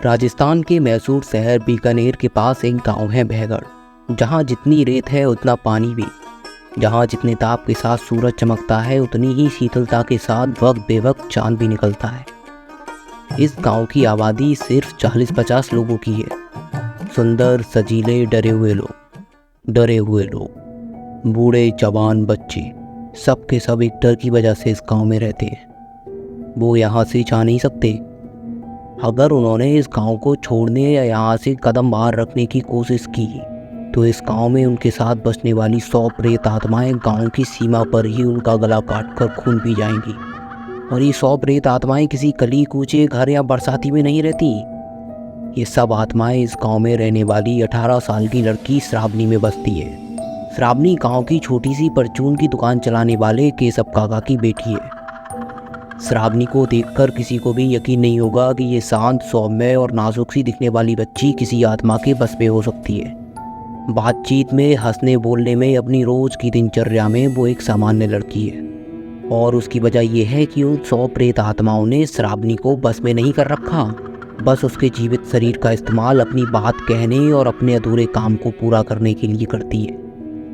राजस्थान के मैसूर शहर बीकानेर के पास एक गांव है बहगढ़, जहां जितनी रेत है उतना पानी भी, जहां जितने ताप के साथ सूरज चमकता है उतनी ही शीतलता के साथ वक्त बेवक्त चांद भी निकलता है। इस गांव की आबादी सिर्फ 40-50 लोगों की है। सुंदर, सजीले, डरे हुए लोग, बूढ़े, जवान, बच्चे, सब के सब एक डर की वजह से इस गांव में रहते हैं। वो यहाँ से जा नहीं सकते। अगर उन्होंने इस गांव को छोड़ने या यहाँ से कदम बाहर रखने की कोशिश की तो इस गांव में उनके साथ बसने वाली 100 प्रेत आत्माएं गांव की सीमा पर ही उनका गला काटकर खून पी जाएंगी। और ये 100 प्रेत आत्माएं किसी गली कूचे, घर या बरसाती में नहीं रहती। ये सब आत्माएं इस गांव में रहने वाली 18 साल की लड़की श्रावणी में बसती है। श्रावणी गांव की छोटी सी परचून की दुकान चलाने वाले केशव काका की बेटी है। श्रावणी को देखकर किसी को भी यकीन नहीं होगा कि ये शांत, सौम्य और नाजुक सी दिखने वाली बच्ची किसी आत्मा के बस में हो सकती है। बातचीत में, हंसने बोलने में, अपनी रोज की दिनचर्या में वो एक सामान्य लड़की है। और उसकी वजह यह है कि उन 100 प्रेत आत्माओं ने श्रावणी को बस में नहीं कर रखा, बस उसके जीवित शरीर का इस्तेमाल अपनी बात कहने और अपने अधूरे काम को पूरा करने के लिए करती है।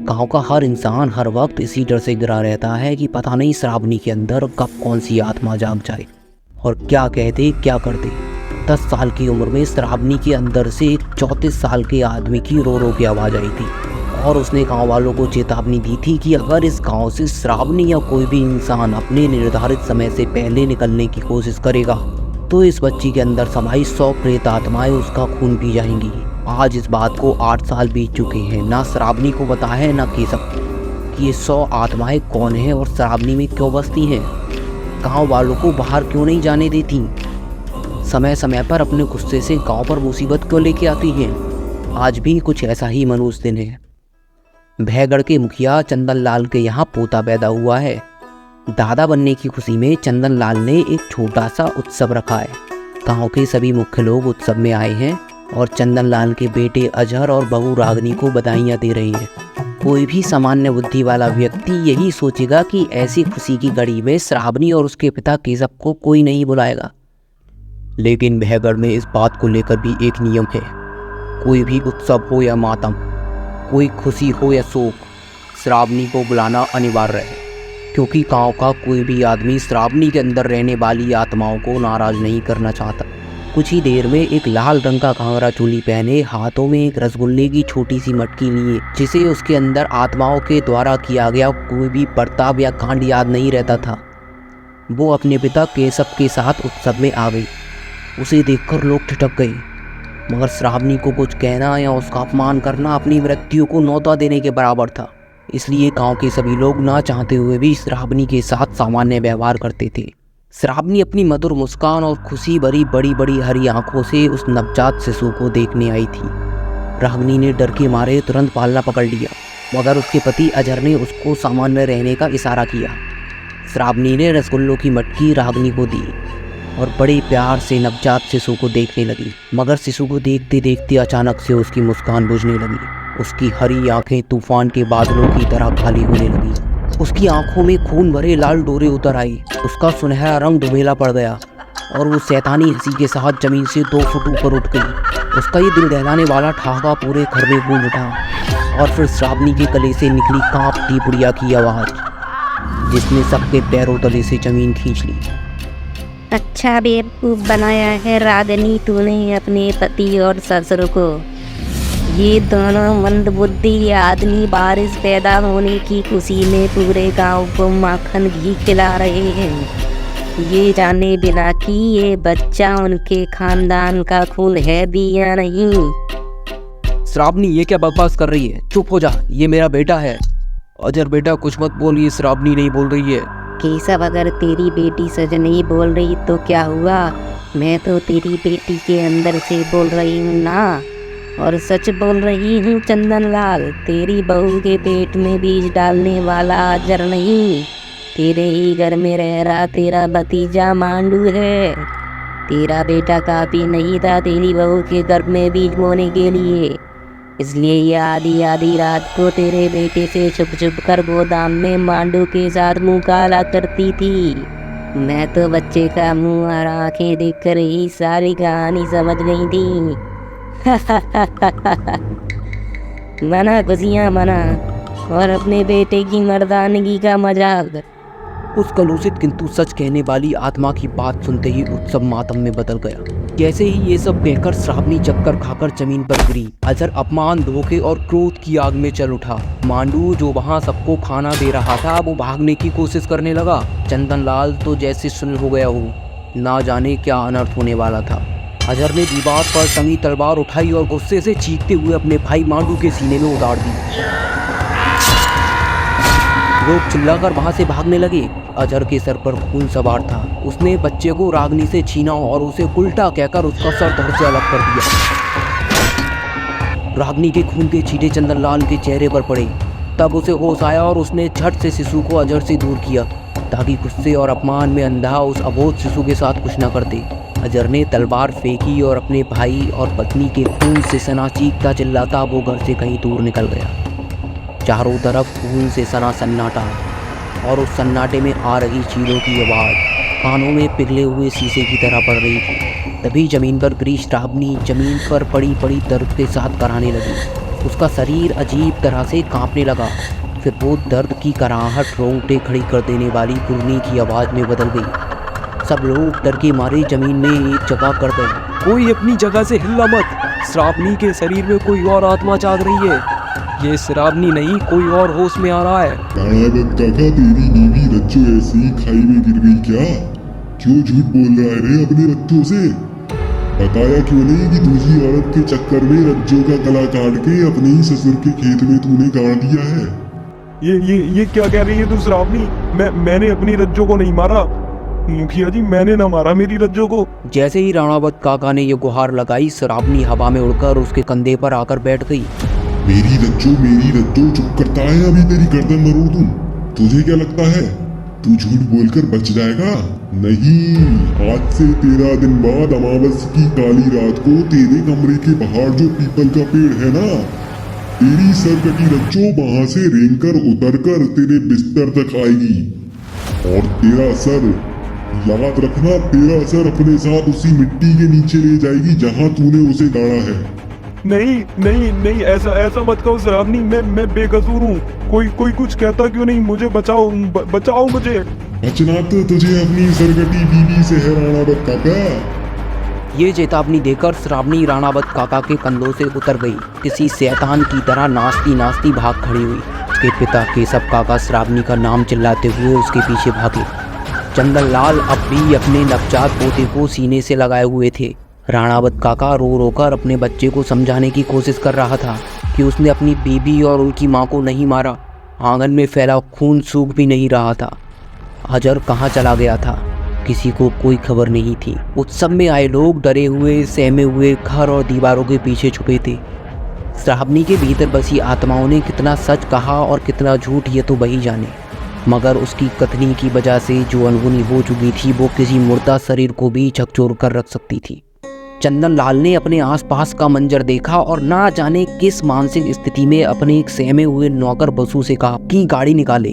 गांव का हर इंसान हर वक्त इसी डर से घिरा रहता है कि पता नहीं श्रावणी के अंदर कब कौन सी आत्मा जाग जाए और क्या कहते क्या करते। 10 साल की उम्र में श्रावणी के अंदर से एक 34 साल के आदमी की रो रो की आवाज़ आई थी और उसने गांव वालों को चेतावनी दी थी कि अगर इस गांव से श्रावणी या कोई भी इंसान अपने निर्धारित समय से पहले निकलने की कोशिश करेगा तो इस बच्ची के अंदर समाई 100 प्रेत आत्माएं उसका खून पी जाएंगी। आज इस बात को 8 साल बीत चुके हैं। ना श्रावणी को पता है ना केशव कि ये 100 आत्माएं कौन हैं और श्रावणी में क्यों बसती हैं। गांव वालों को बाहर क्यों नहीं जाने देती, समय समय पर अपने गुस्से से गांव पर मुसीबत क्यों लेके आती हैं। आज भी कुछ ऐसा ही मनहूस दिन है। बहगढ़ के मुखिया चंदन लाल के यहाँ पोता पैदा हुआ है। दादा बनने की खुशी में चंदन लाल ने एक छोटा सा उत्सव रखा है। गांव के सभी मुख्य लोग उत्सव में आए हैं और चंदन लाल के बेटे अजहर और बहू रागनी को बधाइयाँ दे रही हैं। कोई भी सामान्य बुद्धि वाला व्यक्ति यही सोचेगा कि ऐसी खुशी की घड़ी में श्रावणी और उसके पिता केशव को कोई नहीं बुलाएगा। लेकिन बहगढ़ में इस बात को लेकर भी एक नियम है। कोई भी उत्सव हो या मातम, कोई खुशी हो या शोक, श्रावणी को बुलाना अनिवार्य है, क्योंकि गांव का कोई भी आदमी श्रावणी के अंदर रहने वाली आत्माओं को नाराज नहीं करना चाहता। कुछ ही देर में एक लाल रंग का घाघरा चोली पहने, हाथों में एक रसगुल्ले की छोटी सी मटकी लिए, जिसे उसके अंदर आत्माओं के द्वारा किया गया कोई भी बर्ताव या कांड याद नहीं रहता था, वो अपने पिता केशव के साथ उत्सव में आ गई। उसे देखकर लोग ठिठक गए, मगर श्रावणी को कुछ कहना या उसका अपमान करना अपनी मृत्यु को न्योता देने के बराबर था। इसलिए गांव के सभी लोग ना चाहते हुए भी श्रावणी के साथ सामान्य व्यवहार करते थे। श्रावणी अपनी मधुर मुस्कान और खुशी भरी बड़ी बड़ी हरी आंखों से उस नवजात शिशु को देखने आई थी। रागनी ने डर के मारे तुरंत पालना पकड़ लिया, मगर उसके पति अजहर ने उसको सामान्य रहने का इशारा किया। श्रावणी ने रसगुल्लों की मटकी रागनी को दी और बड़े प्यार से नवजात शिशु को देखने लगी। मगर शिशु को देखते देखते अचानक से उसकी मुस्कान बुझने लगी। उसकी हरी आंखें तूफान के बादलों की तरह खाली होने लगी। उसकी आंखों में खून भरे लाल डोरे उतर आई। उसका सुनहरा रंग धुंधला पड़ गया और वो शैतानी हंसी के साथ जमीन से 2 फुट ऊपर उठ गई। उसका ये दिल दहलाने वाला ठहाका पूरे घर में गूंज उठा और फिर श्रावणी के गले से निकली कांपती बुढ़िया की आवाज़, जिसने सबके पैरों तले से जमीन खींच ली। अच्छा बेवकूफ़ बनाया है रागनी तूने अपने पति और ससुर को। ये दोनों मंदबुद्धि आदमी बारिश पैदा होने की खुशी में पूरे गांव को माखन घी खिला रहे हैं, ये जाने बिना कि ये बच्चा उनके खानदान का खून है भी या नहीं। श्रावणी ये क्या बकवास कर रही है? चुप हो जा, ये मेरा बेटा है। अजहर बेटा कुछ मत बोल, ये श्रावणी नहीं बोल रही है। केशव, अगर तेरी बेटी सच नहीं बोल रही तो क्या हुआ? मैं तो तेरी बेटी के अंदर से बोल रही हूँ ना, और सच बोल रही हूँ चंदन लाल। तेरी बहू के पेट में बीज डालने वाला अजहर नहीं, तेरे ही घर में रह रहा तेरा भतीजा मांडू है। तेरा बेटा काफी नहीं था तेरी बहू के गर्भ में बीज बोने के लिए, इसलिए ये आधी आधी रात को तेरे बेटे से छुप छुप कर गोदाम में मांडू के साथ मुँह काला करती थी। मैं तो बच्चे का मुंह और आंखें देखकर ही सारी कहानी समझ गई थी। मना खुशियाँ मना और अपने बेटे की मर्दानगी का मजाक। उस कलुषित किंतु सच कहने वाली आत्मा की बात सुनते ही उत्सव मातम में बदल गया। जैसे ही ये सब कहकर श्रावणी चक्कर खाकर जमीन पर गिरी। अजर अपमान, धोखे और क्रोध की आग में चल उठा। मांडू जो वहाँ सबको खाना दे रहा था वो भागने की कोशिश करने लगा। चंदनलाल तो जैसे सुन्न हो गया हो, ना जाने क्या अनर्थ होने वाला था। अजर ने दीवार पर टंगी तलवार उठाई और गुस्से से चीखते हुए अपने भाई मांडू के सीने में उतार दी। लोग चिल्लाकर वहां से भागने लगे। अजर के सर पर खून सवार था। उसने बच्चे को रागनी से छीना और उसे उल्टा कहकर उसका सर धड़ से अलग कर दिया। रागनी के खून के छींटे चंदनलाल के चेहरे पर पड़े। तब उसे होश आया और उसने झट से शिशु को अजर से दूर किया ताकि गुस्से और अपमान में अंधा उस अबोध शिशु के साथ कुछ न करते। अजर ने तलवार फेंकी और अपने भाई और पत्नी के खून से सना चीखता चिल्लाता वो घर से कहीं दूर निकल गया। चारों तरफ खून से सना सन्नाटा और उस सन्नाटे में आ रही चीलों की आवाज़ कानों में पिघले हुए शीशे की तरह पड़ रही थी। तभी जमीन पर गिरी श्रावणी जमीन पर पड़ी पड़ी दर्द के साथ कराहने लगी। उसका शरीर अजीब तरह से कांपने लगा। फिर वो दर्द की कराहट रोंगटे खड़ी कर देने वाली गुरनी की आवाज़ में बदल गई। सब लोग डर के मारे जमीन में एक जगह कर गए। कोई अपनी जगह से हिलना मत। श्रावणी के शरीर में कोई और आत्मा जाग रही है। ये श्रावणी नहीं, कोई और होश में आ रहा है। राणावत काका, तेरी बीवी रज्जो ऐसे ही खाई में गिर गई क्या? क्यों झूठ बोल रहा है रे अपने बच्चों से? बताया क्यों नहीं कि दूसरी औरत के चक्कर में रज्जो का गला काट के अपने ही ससुर के खेत में तूने गाड़ दिया है? ये क्या कह रही है तू श्रावणी? मैंने अपनी रज्जो को नहीं मारा। मुखिया जी, मैंने ना मारा मेरी रज्जो को। जैसे ही राणावत काका ने ये गुहार लगाई, श्रावणी हवा में उड़कर उसके कंधे पर आकर बैठ गई। मेरी रज्जो, चुप करता है अभी तेरी गर्दन मरोड़ दूं। तुझे क्या लगता है तू झूठ बोलकर बच जाएगा? नहीं, आज से 13 दिन बाद अमावस की काली रात को तेरे कमरे के बाहर जो पीपल का पेड़ है ना, तेरी सरकटी रज्जो वहां से रेंगकर उतरकर तेरे बिस्तर तक आएगी और तेरा सर, याद रखना, तेरा सर अपने साथ उसी मिट्टी के नीचे ले जाएगी जहां तूने उसे गाड़ा है। नहीं, ऐसा मत कहो श्रावणी। मैं बेकसूर हूँ। कोई कुछ कहता क्यों नहीं? मुझे बचाओ मुझे। बचना तो तुझे अपनी सरकटी बीवी से है राणावत काका। ये चेतावनी देकर श्रावणी राणावत काका के कंधों से उतर गई। किसी शैतान की तरह नाचती नाचती भाग खड़ी हुई। उसके पिता केशव काका श्रावणी का नाम चिल्लाते हुए उसके पीछे भागे। चंदनलाल अब भी अपने नवजात पोते को सीने से लगाए हुए थे। राणावत काका रो रो कर अपने बच्चे को समझाने की कोशिश कर रहा था कि उसने अपनी बीबी और उनकी माँ को नहीं मारा। आंगन में फैला खून सूख भी नहीं रहा था। अजर कहाँ चला गया था, किसी को कोई खबर नहीं थी। उत्सव में आए लोग डरे हुए सहमे हुए घर और दीवारों के पीछे छुपे थे। श्रावणी के भीतर बसी आत्माओं ने कितना सच कहा और कितना झूठ ये तो वही जाने, मगर उसकी कथनी की वजह से जो अनहोनी हो चुकी थी वो किसी मुर्दा शरीर को भी झकझोर कर रख सकती थी। चंदनलाल ने अपने आसपास का मंजर देखा और ना जाने किस मानसिक स्थिति में अपने एक सहमे हुए नौकर बसु से कहा कि गाड़ी निकाले।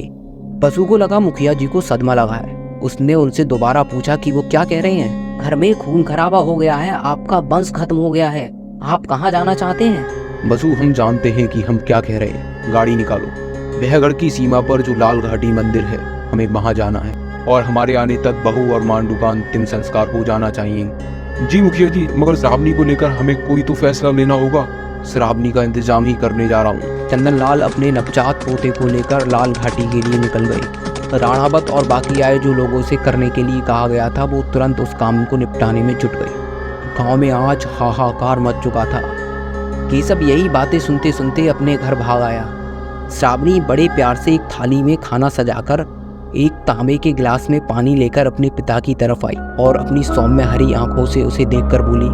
बसु को लगा मुखिया जी को सदमा लगा है। उसने उनसे दोबारा पूछा कि वो क्या कह रहे हैं। घर में खून खराबा हो गया है, आपका वंश खत्म हो गया है, आप कहाँ जाना चाहते हैं? बसु, हम जानते हैं कि हम क्या कह रहे हैं। गाड़ी निकालो। बहगढ़ की सीमा पर जो लाल घाटी मंदिर है, हमें वहाँ जाना है और हमारे आने तक बहू और मांडू का अंतिम संस्कार हो जाना चाहिए। जी मुखिया जी, मगर श्रावणी को लेकर हमें कोई तो फैसला लेना होगा। श्रावणी का इंतजाम ही करने जा रहा हूँ। चंदनलाल अपने नवजात पोते को लेकर लाल घाटी के लिए निकल गए। राणावत और बाकी आए जो लोगों से करने के लिए कहा गया था वो तुरंत उस काम को निपटाने में जुट गए। गांव में आज हाहाकार मच चुका था। केशव यही बातें सुनते सुनते अपने घर भाग आया। श्रावणी बड़े प्यार से एक थाली में खाना सजाकर एक तांबे के गिलास में पानी लेकर अपने पिता की तरफ आई और अपनी सौम्य हरी आंखों से उसे देखकर बोली,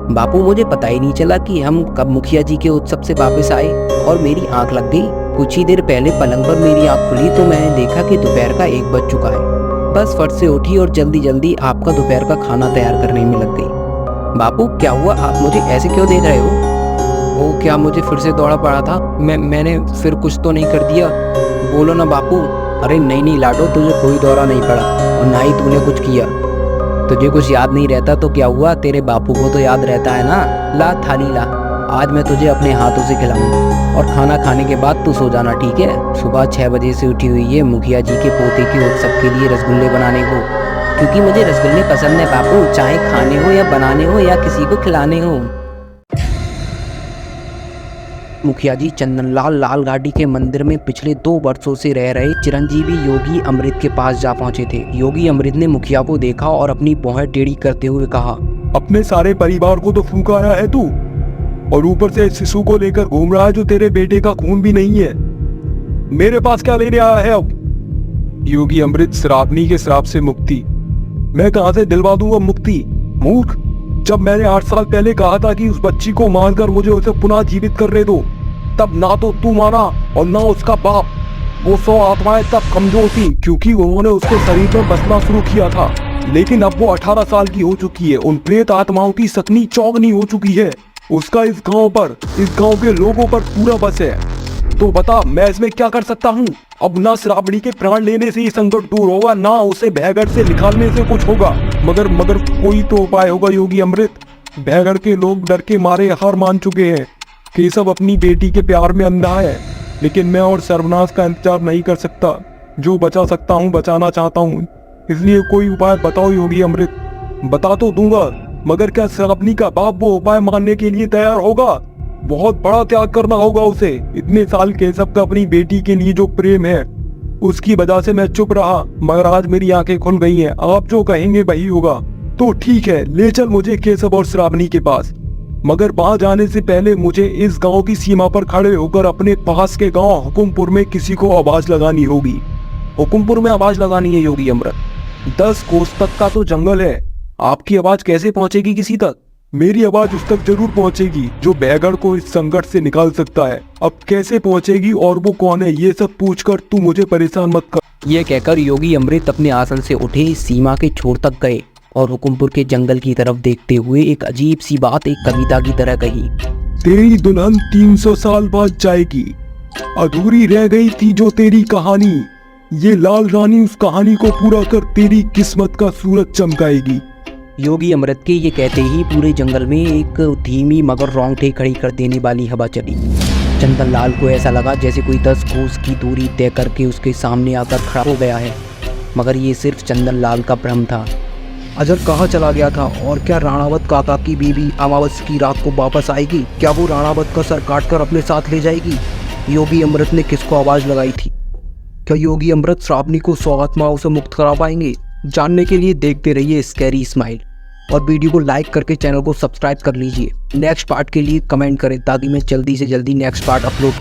बापू, मुझे पता ही नहीं चला कि हम कब मुखिया जी के उत्सव से वापस आए और मेरी आंख लग गई। कुछ ही देर पहले पलंग पर मेरी आंख खुली तो मैंने देखा कि दोपहर का 1 बज चुका है। बस फट से उठी और जल्दी जल्दी आपका दोपहर का खाना तैयार करने में लग गई। बापू, क्या हुआ? आप मुझे ऐसे क्यों देख रहे हो? वो क्या, मुझे फिर से दौड़ा पड़ा था। मैंने फिर कुछ तो नहीं कर दिया? बोलो ना बापू। अरे नहीं लाडो, तुझे कोई दौरा नहीं पड़ा और ना ही तूने कुछ किया। तुझे कुछ याद नहीं रहता तो क्या हुआ, तेरे बापू को तो याद रहता है ना। ला थाली ला, आज मैं तुझे अपने हाथों से खिलाऊंगा और खाना खाने के बाद तू सो जाना, ठीक है। सुबह 6 बजे से उठी हुई है मुखिया जी के पोते के उत्सव के लिए रसगुल्ले बनाने को, क्योंकि मुझे रसगुल्ले पसंद है बापू, चाहे खाने हो या बनाने हो या किसी को खिलाने हो। मुखिया जी चंदनलाल लाल घाटी के मंदिर में पिछले 2 वर्षों से रह रहे चिरंजीवी योगी अमृत के पास जा पहुंचे थे। योगी अमृत ने मुखिया को देखा और अपनी भौहें टेढ़ी करते हुए कहा, अपने सारे परिवार को तो फूंकाया है तू, और ऊपर से शिशु को लेकर घूम रहा है जो तेरे बेटे का खून भी नहीं है। मेरे पास क्या लेने आया है अब? योगी अमृत श्रावणी के श्राप से मुक्ति मैं कहां से दिलवा दूंगा मुक्ति? मूर्ख, जब मैंने 8 साल पहले कहा था कि उस बच्ची को मारकर मुझे उसे पुनः जीवित करने दो, तब ना तो तू माना और ना उसका बाप। वो 100 आत्माएं तब कमजोर थी क्योंकि उन्होंने उसके शरीर में बसना शुरू किया था, लेकिन अब वो 18 साल की हो चुकी है। उन प्रेत आत्माओं की सकनी चौगनी हो चुकी है। उसका इस गांव के लोगों पर पूरा बस है। तो बता मैं इसमें क्या कर सकता हूँ? अब ना श्रावणी के प्राण लेने से ये संकट दूर होगा, ना उसे भयगढ़ से निकालने से कुछ होगा, मगर कोई तो उपाय होगा योगी अमृत। भयगढ़ के लोग डर के मारे हार मान चुके हैं। केशव अपनी बेटी के प्यार में अंधा है, लेकिन मैं और सर्वनाश का इंतजार नहीं कर सकता। जो बचा सकता हूँ बचाना चाहता हूँ, इसलिए कोई उपाय बताओ योगी अमृत। बता तो दूंगा, मगर क्या श्रावणी का बाप वो उपाय मानने के लिए तैयार होगा? बहुत बड़ा त्याग करना होगा उसे। इतने साल केशव का अपनी बेटी के लिए जो प्रेम है, उसकी वजह से मैं चुप रहा, मगर आज मेरी आंखें खुल गई हैं। आप जो कहेंगे वही होगा। तो ठीक है, ले चल मुझे केशव और श्रावणी के पास, मगर वहां जाने से पहले मुझे इस गांव की सीमा पर खड़े होकर अपने पास के गांव हुकुमपुर में किसी को आवाज लगानी होगी। हुकुमपुर में आवाज लगानी है योगी अमृत? 10 कोस तक का तो जंगल है, आपकी आवाज कैसे पहुंचेगी किसी तक? मेरी आवाज उस तक जरूर पहुंचेगी जो भयगढ़ को इस संकट से निकाल सकता है। अब कैसे पहुंचेगी और वो कौन है, ये सब पूछकर तू मुझे परेशान मत कर। ये कहकर योगी अमृत अपने आसन से उठे सीमा के छोर तक गए और हुकुमपुर के जंगल की तरफ देखते हुए एक अजीब सी बात एक कविता की तरह कही। तेरी दुल्हन 300 साल बाद जाएगी, अधूरी रह गई थी जो तेरी कहानी, ये लाल रानी उस कहानी को पूरा कर तेरी किस्मत का सूरज चमकाएगी। योगी अमृत के ये कहते ही पूरे जंगल में एक धीमी मगर रोंगटे खड़ी कर देने वाली हवा चली। चंदनलाल को ऐसा लगा जैसे कोई 10 कोस की दूरी तय करके उसके सामने आकर खड़ा हो गया है, मगर ये सिर्फ चंदनलाल का भ्रम था। अजर कहाँ चला गया था? और क्या राणावत काका की बीवी अमावस की रात को वापस आएगी? क्या वो राणावत का सर काटकर अपने साथ ले जाएगी? योगी अमृत ने किसको आवाज लगाई थी? क्या योगी अमृत श्रावणी को 100 आत्माओं से मुक्त करा पाएंगे? जानने के लिए देखते रहिए स्कैरी स्माइल और वीडियो को लाइक करके चैनल को सब्सक्राइब कर लीजिए। नेक्स्ट पार्ट के लिए कमेंट करें ताकि मैं जल्दी से जल्दी नेक्स्ट पार्ट अपलोड